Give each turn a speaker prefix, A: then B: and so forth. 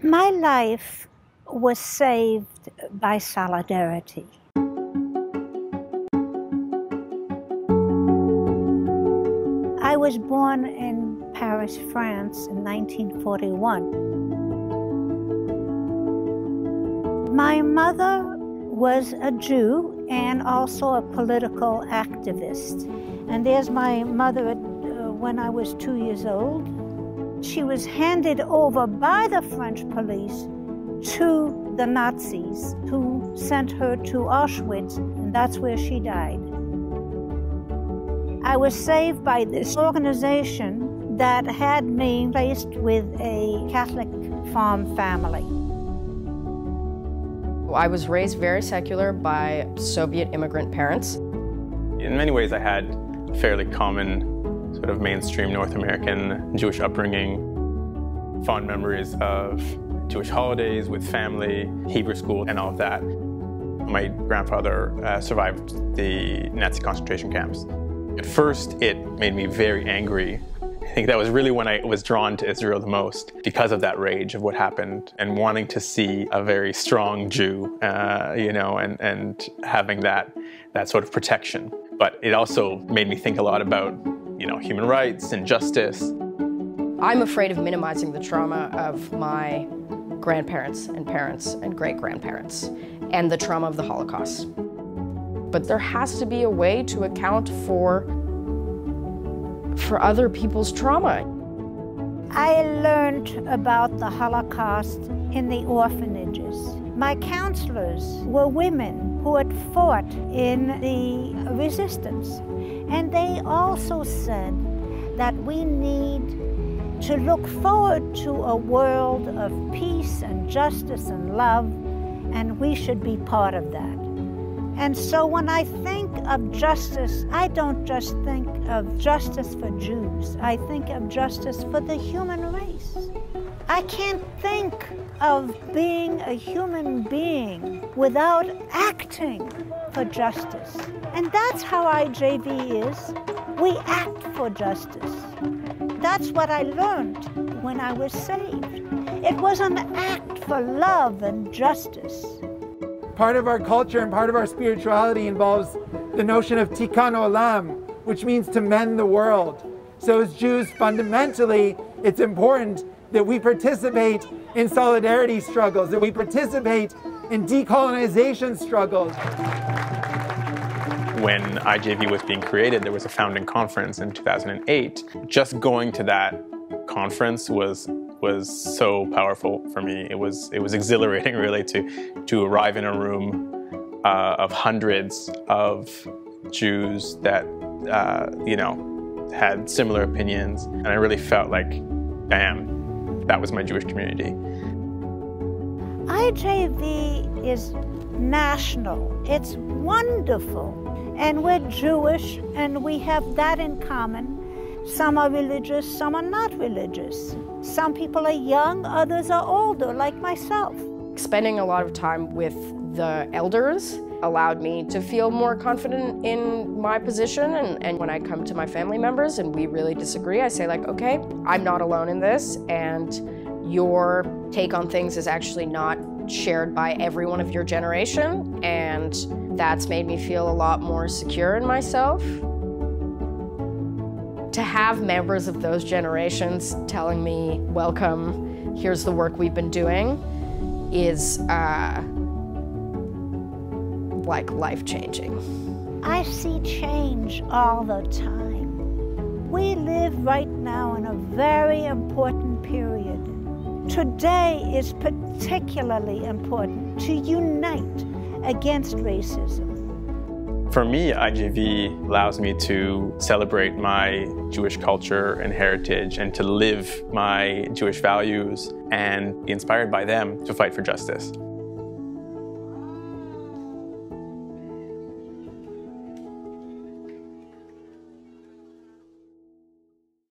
A: My life was saved by solidarity. I was born in Paris, France in 1941. My mother was a Jew and also a political activist. And there's my mother when I was 2 years old. She was handed over by the French police to the Nazis, who sent her to Auschwitz, and that's where she died. I was saved by this organization that had me placed with a Catholic farm family.
B: I was raised very secular by Soviet immigrant parents.
C: In many ways, I had a fairly common sort of mainstream North American Jewish upbringing, fond memories of Jewish holidays with family, Hebrew school, and all of that. My grandfather survived the Nazi concentration camps. At first, it made me very angry. I think that was really when I was drawn to Israel the most, because of that rage of what happened and wanting to see a very strong Jew, and having that sort of protection. But it also made me think a lot about, human rights and justice.
B: I'm afraid of minimizing the trauma of my grandparents and parents and great-grandparents and the trauma of the Holocaust. But there has to be a way to account for other people's trauma.
A: I learned about the Holocaust in the orphanages. My counselors were women who had fought in the resistance. And they also said that we need to look forward to a world of peace and justice and love, and we should be part of that. And so when I think of justice, I don't just think of justice for Jews. I think of justice for the human race. I can't think of being a human being without acting for justice. And that's how IJV is. We act for justice. That's what I learned when I was saved. It was an act for love and justice.
D: Part of our culture and part of our spirituality involves the notion of tikkun olam, which means to mend the world. So as Jews, fundamentally, it's important that we participate in solidarity struggles, that we participate in decolonization struggles.
C: When IJV was being created, there was a founding conference in 2008. Just going to that conference was so powerful for me. It was exhilarating, really, to arrive in a room of hundreds of Jews that had similar opinions, and I really felt like, bam, that was my Jewish community.
A: IJV is national. It's wonderful. And we're Jewish, and we have that in common. Some are religious, some are not religious. Some people are young, others are older, like myself.
B: Spending a lot of time with the elders allowed me to feel more confident in my position, and when I come to my family members and we really disagree, I say like, okay, I'm not alone in this, and your take on things is actually not shared by everyone of your generation, and that's made me feel a lot more secure in myself. To have members of those generations telling me, welcome, here's the work we've been doing, is like life-changing.
A: I see change all the time. We live right now in a very important period. Today is particularly important to unite against racism.
C: For me, IJV allows me to celebrate my Jewish culture and heritage and to live my Jewish values and be inspired by them to fight for justice.